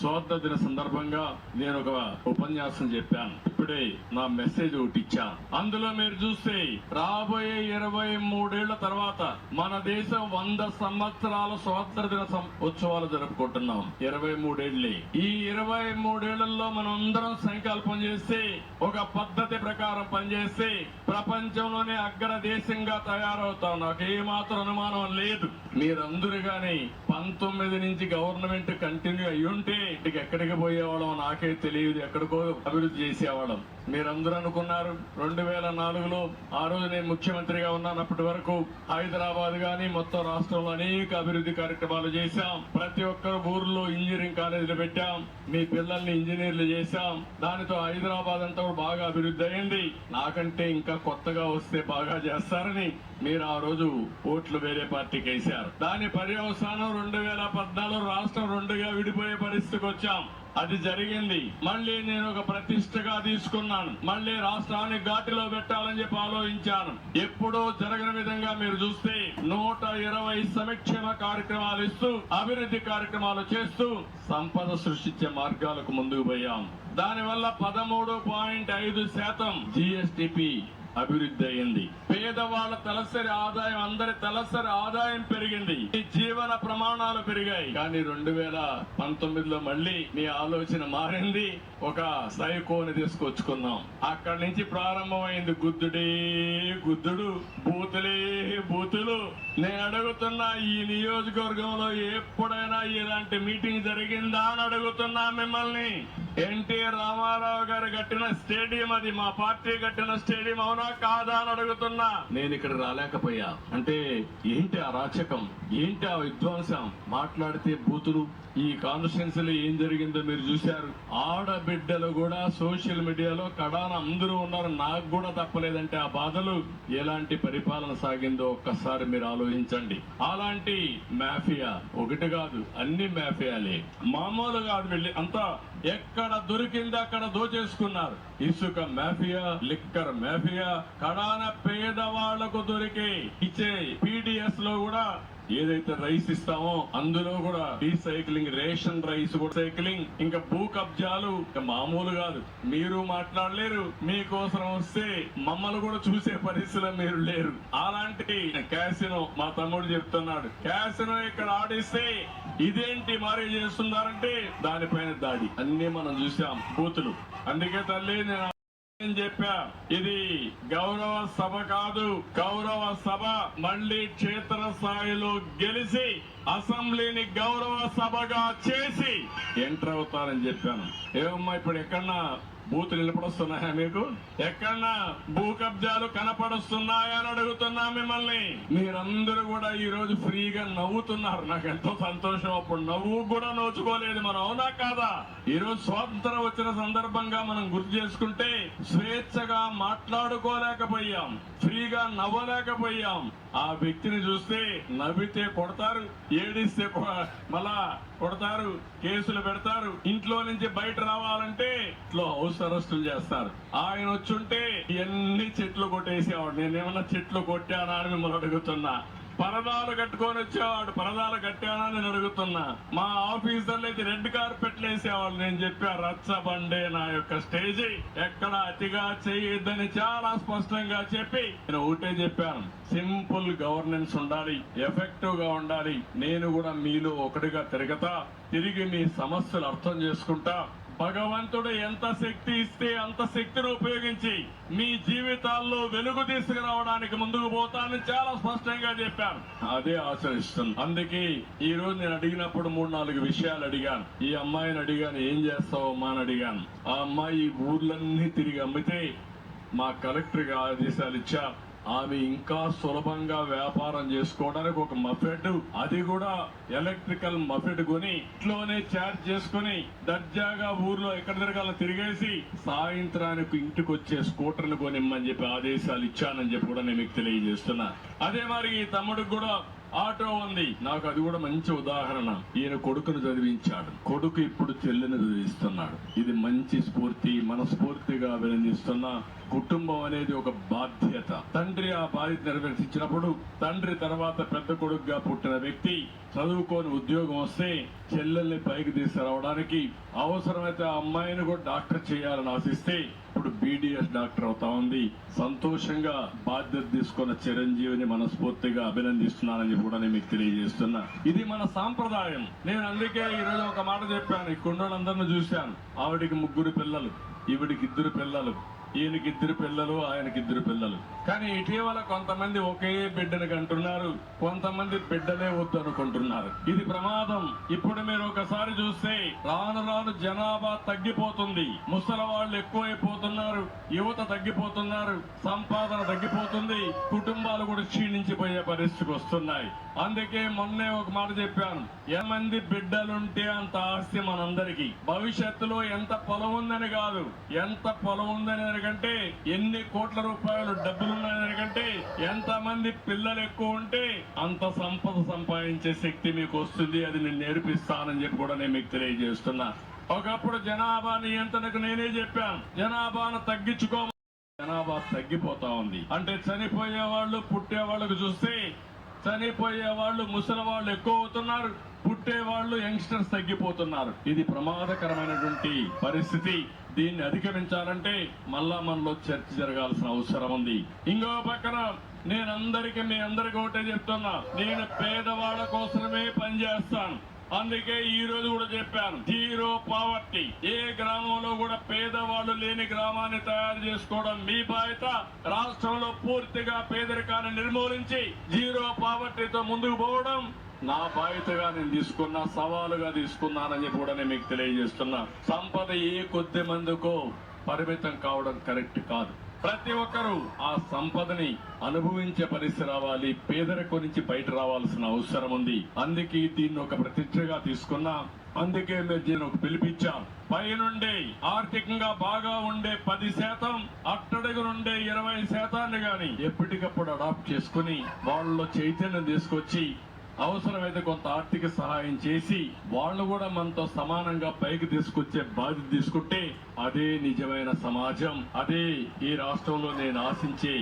స్వాతంత్ర దిన సందర్భంగా నేను ఒక ఉపన్యాసం చెప్పాను. ఇప్పుడే నా మెసేజ్ ఒకటి ఇచ్చాను. అందులో మీరు చూస్తే రాబోయే 23 ఏళ్ల తర్వాత మన దేశం 100 సంవత్సరాల స్వాతంత్ర దిన ఉత్సవాలు జరుపుకుంటున్నాం. 23 ఏళ్లే. ఈ 23 ఏళ్లలో మనం అందరం సంకల్పం చేసి ఒక పద్ధతి ప్రకారం పనిచేసి ప్రపంచంలోనే అగ్ర దేశంగా తయారవుతాం. నాకు ఏమాత్రం అనుమానం లేదు. మీరందరూ గాని 19 నుంచి గవర్నమెంట్ కంటిన్యూ అయ్యుంటే ఇంటికి ఎక్కడికి పోయేవాళ్ళం నాకే తెలియదు. ఎక్కడికో అభివృద్ధి చేసేవాళ్ళం. మీరందరూ అనుకున్నారు 2004లో ఆ రోజు నేను ముఖ్యమంత్రిగా ఉన్నాను. అప్పటి వరకు హైదరాబాద్ గాని మొత్తం రాష్ట్రంలో అనేక అభివృద్ధి కార్యక్రమాలు చేశాం. ప్రతి ఒక్కరు ఊర్లో ఇంజనీరింగ్ కాలేజీలు పెట్టాం. మీ పిల్లల్ని ఇంజనీర్లు చేశాం. దానితో హైదరాబాద్ అంతా బాగా అభివృద్ధి అయింది. నాకంటే ఇంకా కొత్తగా వస్తే బాగా చేస్తారని మీరు ఆ రోజు ఓట్లు వేరే పార్టీకి వేశారు. దాని పర్యవసానం 2014 రాష్ట్రం 2గా విడిపోయే పరిస్థితికి వచ్చాం. అది జరిగింది. మళ్ళీ నేను ఒక ప్రతిష్టగా తీసుకున్నాను. మళ్ళీ రాష్ట్రాన్ని ఘాటిలో పెట్టాలని చెప్పి ఆలోచించాను. ఎప్పుడూ జరగని విధంగా మీరు చూస్తే 120 సంక్షేమ కార్యక్రమాలు ఇస్తూ అభివృద్ధి కార్యక్రమాలు చేస్తూ సంపద సృష్టించే మార్గాలకు ముందుకు పోయాం. దానివల్ల 13.5% GSDP అభివృద్ధి అయింది. పేదవాళ్ల తలసరి ఆదాయం, అందరి తలసరి ఆదాయం పెరిగింది. ఈ జీవన ప్రమాణాలు పెరిగాయి. కానీ 2019లో మళ్ళీ మీ ఆలోచన మారింది. ఒక సైకోని తీసుకొచ్చుకున్నాం. అక్కడి నుంచి ప్రారంభమైంది గుద్దుడే గుద్దుడు, బూతులే బూతులు. నేను అడుగుతున్నా, ఈ నియోజకవర్గంలో ఎప్పుడైనా ఇలాంటి మీటింగ్ జరిగిందా అని అడుగుతున్నా మిమ్మల్ని. ఎన్టీఆర్ రామారావు గారు కట్టిన స్టేడియం అది, మా పార్టీ కట్టిన స్టేడియం అవునా కాదా అని అడుగుతున్నా. నేను ఇక్కడ రాలేకపోయా అంటే ఏంటి ఆ రాచకం, ఏంటి ఆ విధ్వంసం, మాట్లాడితే బూతులు. ఈ కాన్స్టిట్యున్సీలో ఏం జరిగిందో మీరు చూశారు. ఆడబిడ్డలు కూడా సోషల్ మీడియాలో కడాన అందరూ ఉన్నారు. నాకు కూడా తప్పలేదంటే ఆ బాధలు. ఎలాంటి పరిపాలన సాగిందో ఒక్కసారి మీరు ఆలోచించండి. అలాంటి మాఫియా ఒకటి కాదు, అన్ని మాఫియాలే. మామూలు కాదు. వెళ్ళి అంతా ఎక్కడ దొరికింది అక్కడ దోచేసుకున్నారు. ఇసుక మాఫియా, లిక్కర్ మాఫియా, కడాన పేదవాళ్లకు దొరికే ఇచ్చే PDS లో కూడా ఏదైతే రైస్ ఇస్తామో అందులో కూడా రీసైక్లింగ్, రేషన్ రైస్ కూడా సైక్లింగ్, ఇంకా భూ కబ్జాలు మామూలు కాదు. మీరు మాట్లాడలేరు. మీకోసం వస్తే మమ్మల్ని కూడా చూసే పరిస్థితిలో మీరు లేరు. అలాంటి క్యాసినో మా తమ్ముడు చెప్తున్నాడు. క్యాసినో ఇక్కడ ఆడిస్తే ఇదేంటి మారీ చేస్తున్నారంటే దానిపైన దాడి అన్ని మనం చూసాం, బూతులు. అందుకే తల్లి నేను చెప్పా, ఇది గౌరవ సభ కాదు. గౌరవ సభ మళ్లీ క్షేత్రస్థాయిలో గెలిచి అసెంబ్లీని గౌరవ సభగా చేసి ఎంటర్ అవుతారని చెప్పాను. ఏమమ్మా ఇప్పుడు ఎక్కడన్నా బూతులు నిలబడొస్తున్నాయా మీకు? ఎక్కడన్నా భూ కబ్జాలు కనపడుస్తున్నాయా అని అడుగుతున్నా మిమ్మల్ని. మీరందరూ కూడా ఈ రోజు ఫ్రీగా నవ్వుతున్నారు. నాకు ఎంతో సంతోషం. అప్పుడు నవ్వు కూడా నోచుకోలేదు మనం, అవునా కాదా? ఈ రోజు స్వాతంత్రం వచ్చిన సందర్భంగా మనం గుర్తు చేసుకుంటే స్వేచ్ఛగా మాట్లాడుకోలేకపోయాం, ఫ్రీగా నవ్వలేకపోయాం. ఆ వ్యక్తిని చూస్తే నవ్వితే కొడతారు, ఏడిస్తే మళ్ళా కొడతారు, కేసులు పెడతారు. ఇంట్లో నుంచి బయట రావాలంటే ఇంట్లో హౌస్ అరెస్టులు చేస్తారు. ఆయన వచ్చుంటే ఇవన్నీ చెట్లు కొట్టేసేవాడు. నేనేమన్నా చెట్లు కొట్టానా అని మిమ్మల్ని అడుగుతున్నా. పరదాలు కట్టుకొని వచ్చేవాడు. పరదాలు కట్టానా నేను అడుగుతున్నా. మా ఆఫీసర్లు అయితే రెడ్ కార్పెట్లు వేసేవాళ్ళు. నేను చెప్పా రచ్చబండే నా యొక్క స్టేజీ ఎక్కడ అతిగా చేయొద్దని చాలా స్పష్టంగా చెప్పి నేను ఒకటే చెప్పాను, సింపుల్ గవర్నెన్స్ ఉండాలి, ఎఫెక్టివ్ గా ఉండాలి. నేను కూడా మీలో ఒకటిగా తిరిగి మీ సమస్యలు అర్థం చేసుకుంటా. భగవంతుడు ఎంత శక్తి ఇస్తే అంత శక్తిని ఉపయోగించి మీ జీవితాల్లో వెలుగు తీసుకురావడానికి ముందుకు పోతానని చాలా స్పష్టంగా చెప్పాను. అదే ఆచరిస్తుంది. అందుకే ఈ రోజు నేను అడిగినప్పుడు 3-4 విషయాలు అడిగాను. ఈ అమ్మాయిని అడిగాను, ఏం చేస్తావు అమ్మా అని అడిగాను. ఆ అమ్మాయి ఊర్లన్నీ తిరిగి అమ్మితే మా కలెక్టర్కి ఆదేశాలు ఇచ్చా. ఆమె ఇంకా సులభంగా వ్యాపారం చేసుకోవడానికి ఒక మఫెడ్, అది కూడా ఎలక్ట్రికల్ మఫెడ్ కొని ఇంట్లోనే చార్జ్ చేసుకుని దర్జాగా ఊర్లో ఎక్కడ తిరగాల తిరిగేసి సాయంత్రానికి ఇంటికి వచ్చే స్కూటర్ని కొనిమ్మని చెప్పి ఆదేశాలు ఇచ్చానని చెప్పి కూడా నేను మీకు తెలియజేస్తున్నా. అదే మరి ఈ తమ్ముడికి కూడా ఆటో ఉంది. నాకు అది కూడా మంచి ఉదాహరణ. ఈయన కొడుకును చదివించాడు, కొడుకు ఇప్పుడు చెల్లిని చదివిస్తున్నాడు. ఇది మంచి స్ఫూర్తి, మనస్ఫూర్తిగా అభినందిస్తున్నా. కుటుంబం అనేది ఒక బాధ్యత. తండ్రి ఆ బాధ్యత నిర్వర్తించినప్పుడు, తండ్రి తర్వాత పెద్ద కొడుకుగా పుట్టిన వ్యక్తి చదువుకొని ఉద్యోగం వస్తే చెల్లెల్ని పైకి తీసుకురావడానికి అవసరమైతే ఆ అమ్మాయిని కూడా డాక్టర్ చేయాలని ఆశిస్తే ఇప్పుడు బీడీఎస్ డాక్టర్ అవుతా ఉంది. సంతోషంగా బాధ్యత తీసుకున్న చిరంజీవిని మనస్ఫూర్తిగా అభినందిస్తున్నానని కూడా నేను మీకు తెలియజేస్తున్నా. ఇది మన సాంప్రదాయం. నేను అందుకే ఈ రోజు ఒక మాట చెప్పాను. ఈ కుండలందరిని చూశాను. ఆవిడికి 3 పిల్లలు, ఈవిడికి 2 పిల్లలు, ఈయనకి 2 పిల్లలు, ఆయనకి 2 పిల్లలు. కానీ ఇటీవల కొంతమంది ఒకే బిడ్డను కంటున్నారు, కొంతమంది బిడ్డలే వద్దు అనుకుంటున్నారు. ఇది ప్రమాదం. ఇప్పుడు మీరు ఒకసారి చూస్తే రాను రాను జనాభా తగ్గిపోతుంది, ముసలి వాళ్ళు ఎక్కువైపోతున్నారు, యువత తగ్గిపోతున్నారు, సంపాదన తగ్గిపోతుంది, కుటుంబాలు కూడా క్షీణించిపోయే పరిస్థితికి వస్తున్నాయి. అందుకే మొన్నే ఒక మాట చెప్పాను, ఎంతమంది బిడ్డలుంటే అంత ఆస్తి మనందరికీ. భవిష్యత్తులో ఎంత పొలం ఉందని కాదు, ఎంత పొలం ఉందని కంటే, ఎన్ని కోట్ల రూపాయలు డబ్బులున్నాయని కంటే, ఎంత మంది పిల్లలు ఎక్కువ ఉంటే అంత సంపద సంపాదించే శక్తి మీకు వస్తుంది. అది నేను నేర్పిస్తానని చెప్పి కూడా నేను మీకు తెలియజేస్తున్నా. ఒకప్పుడు జనాభా నియంత్రణకు నేనే చెప్పాను, జనాభాను తగ్గించుకో. జనాభా తగ్గిపోతా ఉంది. అంటే చనిపోయే వాళ్ళు పుట్టే వాళ్ళకు చూస్తే చనిపోయే వాళ్ళు ముసలి వాళ్ళు ఎక్కువ అవుతున్నారు, పుట్టే వాళ్ళు యంగ్స్టర్స్ తగ్గిపోతున్నారు. ఇది ప్రమాదకరమైనటువంటి పరిస్థితి. దీన్ని అధిగమించాలంటే మళ్ళా మనలో చర్చ జరగాల్సిన అవసరం ఉంది. ఇంకో పక్కన మీ అందరికీ ఒకటే చెప్తున్నా, నేను పేదవాళ్ళ కోసమే పనిచేస్తాను. అందుకే ఈ రోజు కూడా చెప్పాను, జీరో పావర్టీ. ఏ గ్రామంలో కూడా పేదవాళ్ళు లేని గ్రామాన్ని తయారు చేసుకోవడం మీ బాధ్యత. రాష్ట్రంలో పూర్తిగా పేదరికాన్ని నిర్మూలించి జీరో పావర్టీతో ముందుకు పోవడం నా బాధ్యతగా నేను తీసుకున్నా, సవాలుగా తీసుకున్నానని చెప్పి కూడా నేను మీకు తెలియజేస్తున్నా. సంపద ఏ కొద్ది మందికో పరిమితం కావడం కరెక్ట్ కాదు. ప్రతి ఒక్కరూ ఆ సంపదని అనుభవించే పరిస్థితి రావాలి, పేదరికం నుంచి బయట రావాల్సిన అవసరం ఉంది. అందుకే దీన్ని ఒక ప్రతిష్టగా తీసుకున్నా. అందుకే మేము దీన్ని ఒక పిలిపించాం. పైనుండే ఆర్థికంగా బాగా ఉండే 10%, అట్టడుగు నుండే 20% గాని ఎప్పటికప్పుడు అడాప్ట్ చేసుకుని వాళ్ళలో చైతన్యం తీసుకొచ్చి అవసరమైతే కొంత ఆర్థిక సహాయం చేసి వాళ్ళు కూడా మనతో సమానంగా పైకి తీసుకొచ్చే బాధ్యత తీసుకుంటే అదే నిజమైన సమాజం. అదే ఈ రాష్ట్రంలో నేను ఆశించే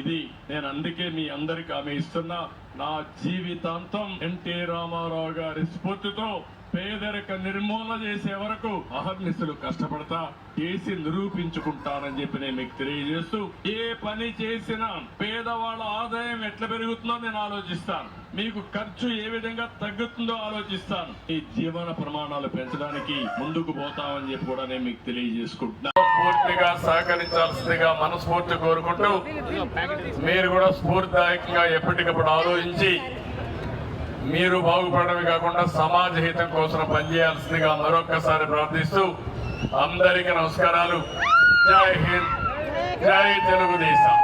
ఇది నేను అందుకే మీ అందరికి హామీ ఇస్తున్నా. నా జీవితాంతం ఎన్టీ రామారావు గారి స్ఫూర్తితో పేదరిక నిర్మూలన చేసే వరకు అహర్నిశలు కష్టపడతా, చేసి నిరూపించుకుంటానని చెప్పి నేను మీకు తెలియజేస్తూ, ఏ పని చేసినా పేదవాళ్ళ ఆదాయం ఎట్లా పెరుగుతుందో నేను ఆలోచిస్తాను, మీకు ఖర్చు ఏ విధంగా తగ్గుతుందో ఆలోచిస్తాను. ఈ జీవన ప్రమాణాలు పెంచడానికి ముందుకు పోతామని చెప్పి కూడా నేను మీకు తెలియజేసుకుంటున్నాను. పూర్తిగా సహకరించాల్సిందిగా మనస్ఫూర్తి కోరుకుంటూ, మీరు కూడా స్ఫూర్తిదాయకంగా ఎప్పటికప్పుడు ఆలోచించి మీరు బాగుపడమే కాకుండా సమాజ హితం కోసం పనిచేయాల్సిందిగా మరొక్కసారి ప్రార్థిస్తూ అందరికీ నమస్కారాలు. జై హింద్, జై తెలుగుదేశం.